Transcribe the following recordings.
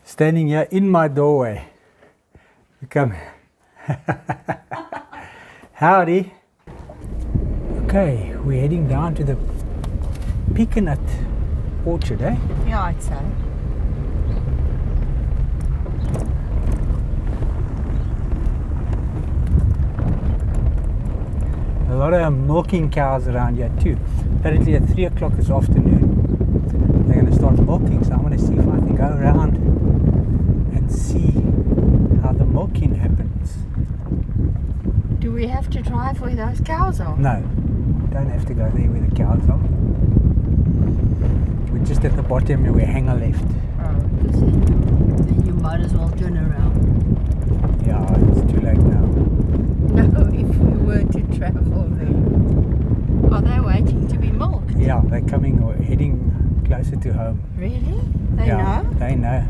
Standing here in my doorway. Come. Howdy. Okay, we're heading down to the Pecan Nut orchard, eh? Yeah, I'd say. A lot of milking cows around here too. Apparently at 3 o'clock this afternoon they're going to start milking, so I want to see if I can go around and see how the milking happens. Do we have to drive where those cows are? No, don't have to go there where the cows are. We're just at the bottom and we're hanger left. Oh, then you might as well turn around. Yeah, it's too late now. No, if we were to travel there. Are they waiting to be milked? Yeah, they're coming or heading closer to home. Really? They Yeah, know? they know.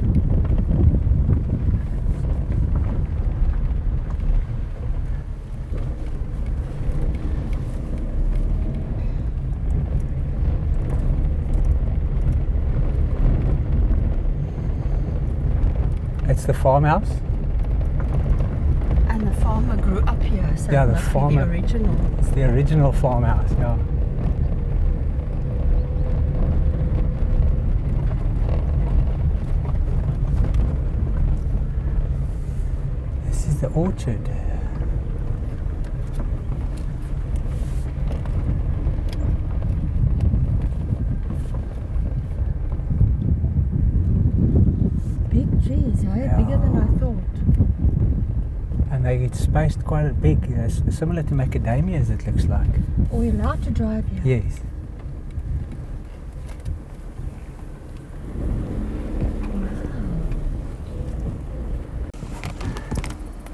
It's the farmhouse. And the farmer grew up here, so Yeah, it the must be farmer. the original. It's the original farmhouse, yeah. This is the orchard. Big trees, eh? Yeah. Bigger than I thought. And they get spaced quite big, similar to macadamias it looks like. Are we allowed to drive here? Yes.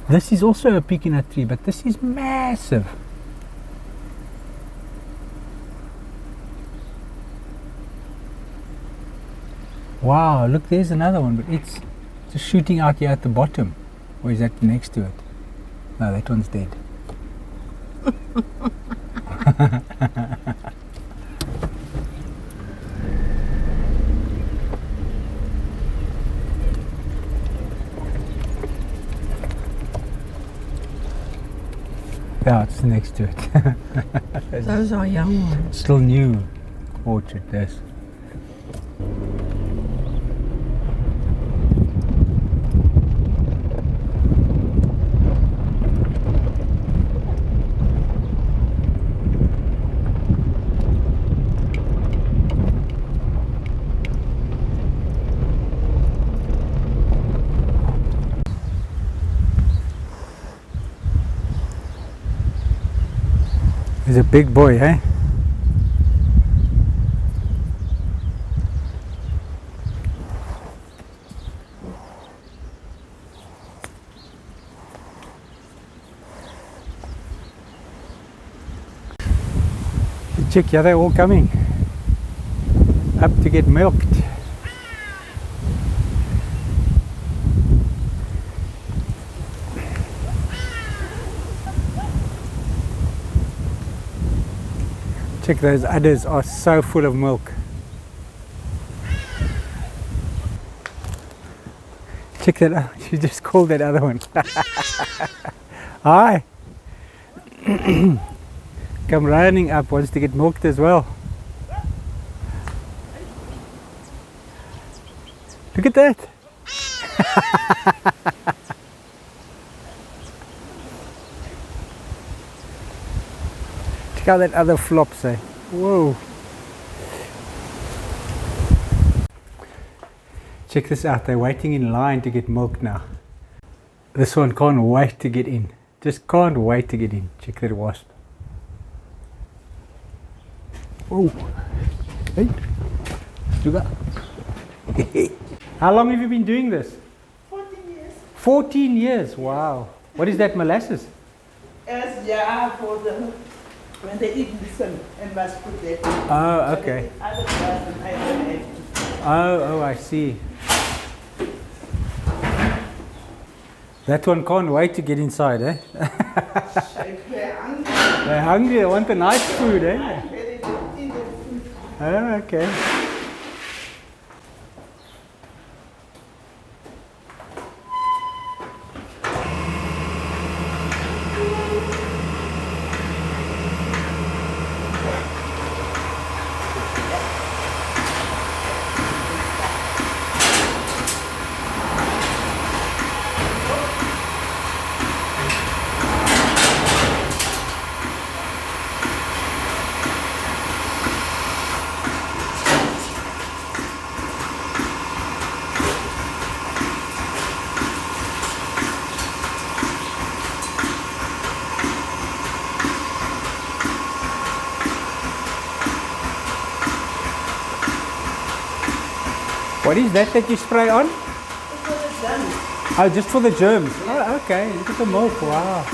This is also a pecan nut tree, but this is massive. Wow, look, there's another one, but it's just shooting out here at the bottom. Or is that next to it? No, that one's dead. Yeah, it's next to it. Those are young ones. Still new orchard, this. He's a big boy, eh? Check, yeah, they're all coming up to get milked. Check, those udders are so full of milk. Check that out. She just called that other one. Hi. Come running up, wants to get milked as well. Look at that. Check out that other flops, eh? Whoa. Check this out, they're waiting in line to get milk now. This one can't wait to get in. Just can't wait to get in. Check that wasp. Oh. Hey. Sugar. How long have you been doing this? 14 years. 14 years, wow. What is that, molasses? As yeah, for the when they eat listen and must put that. Oh, okay. Other person I don't have to. Oh, I see. That one can't wait to get inside, eh? They're hungry. They're hungry, they want the nice food, eh? Very good, eat the food. Oh, okay. What is that you spray on? It's for the germs. Oh, just for the germs. Oh, okay. Look at the milk. Wow.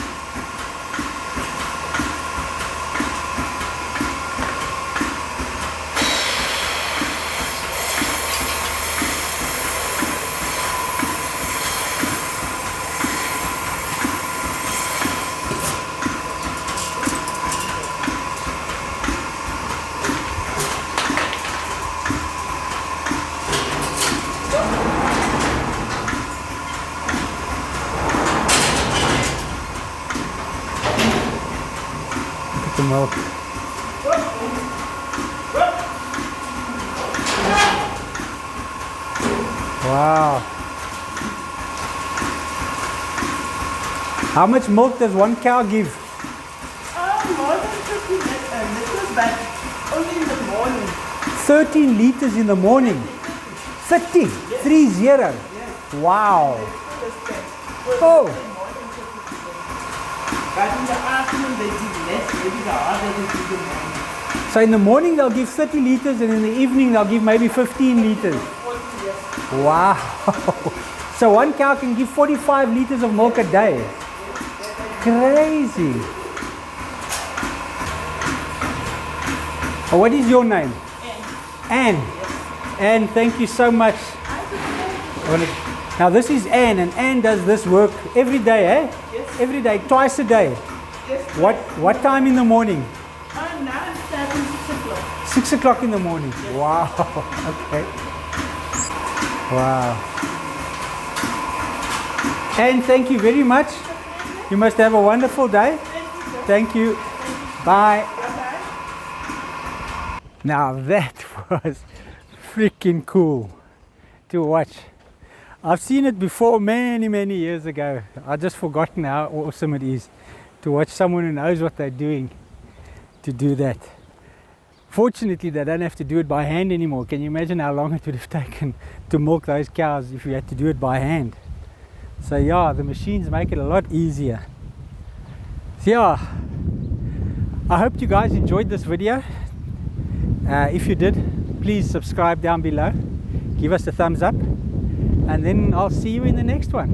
The milk. Wow. How much milk does one cow give? More than 50 liters, but only in the morning. 13 liters in the morning. 30. 30. Wow. Oh. But in the afternoon they give less, maybe the other they give the morning. So in the morning they'll give 30 liters and in the evening they'll give maybe 15 liters. 40, yes. Wow. So one cow can give 45 liters of milk a day. Crazy. Oh, what is your name? Anne. Anne, thank you so much. Now this is Anne, and Anne does this work every day, eh? Yes. Every day, twice a day. Yes. What time in the morning? Now it's starting 6 o'clock. 6 o'clock in the morning. Yes. Wow. Okay. Wow. Anne, thank you very much. You must have a wonderful day. Thank you. Bye. Bye-bye. Now that was freaking cool to watch. I've seen it before many years ago. I've just forgotten how awesome it is to watch someone who knows what they're doing to do that. Fortunately, they don't have to do it by hand anymore. Can you imagine how long it would have taken to milk those cows if you had to do it by hand? So yeah, the machines make it a lot easier. So yeah, I hope you guys enjoyed this video. If you did, please subscribe down below, give us a thumbs up, and then I'll see you in the next one.